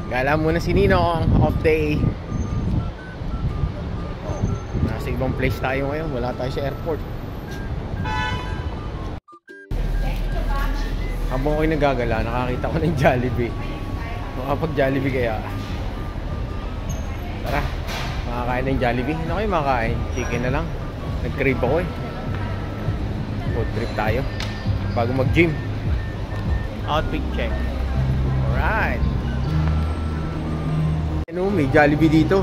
Gala muna si Ninong, off day. Nasa ibang place tayo ngayon, wala tayo sa airport. Habang ako'y nagagala, nakakita ko ng Jollibee. Makapag Jollibee kaya. Tara, makakain ng Jollibee. Ano kayo makakain? Chicken na lang. Nag-crave ako eh. Food trip tayo bago mag-gym. Outfit check. Alright. Ano, may Jollibee dito.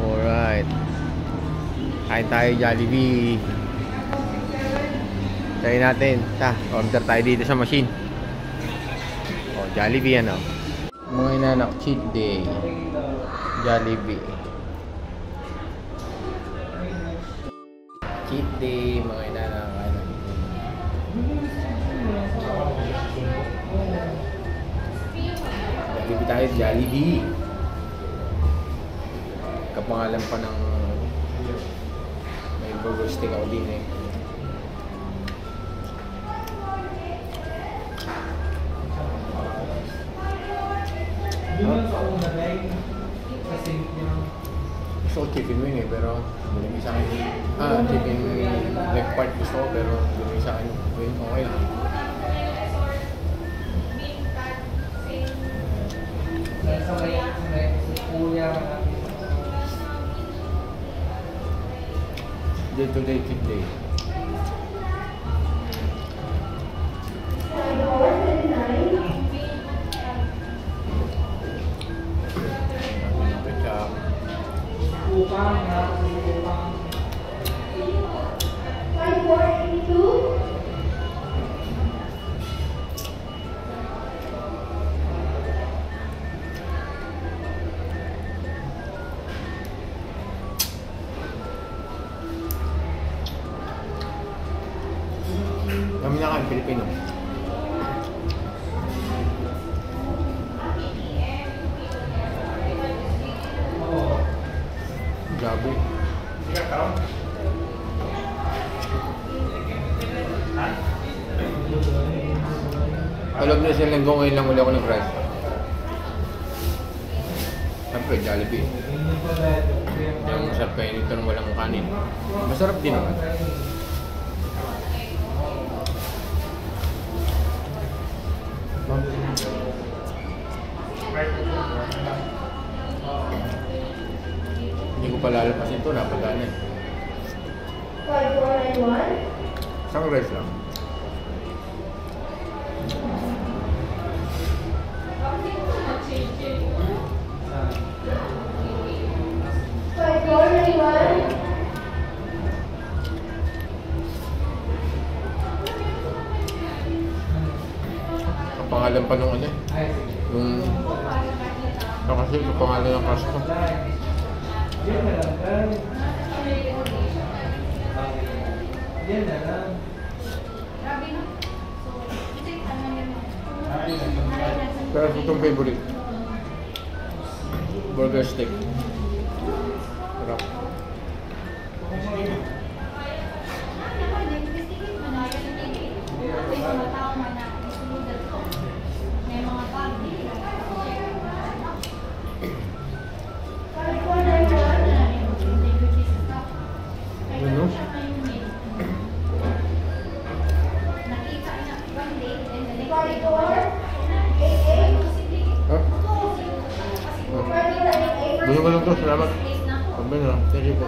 Alright. Kain tayo Jollibee. Try natin. Order tayo dito sa machine. Oh, Jollibee ano. Mga inanak, cheat day. Jollibee. Cheat day, mga inanak. Jollibee tayo, Jollibee. Kapangalan pa ng may burger stick ako din eh. Gusto ko chicken wing eh, pero binigay sa akin chicken leg part gusto ko, pero binigay sa akin wing, okay lang. Day to day, cheat day. Kami na kain Pilipino. Gabi. Palog na siya lang ngayon lang ulit ako ng rice. Siyempre, Jollibee. Yung masarap kayo nito nung walang kanin. Masarap din naman. Hindi ko pa lalapasin ito, napagana eh. Isang rice lang. Ang pangalan pa nung ano eh. Yung kasi ito pangalan ng crush ko. Pero itong favorite burger stick. Sarap. Bunyi ko lang to, salamat. Pagbilang, thank you po.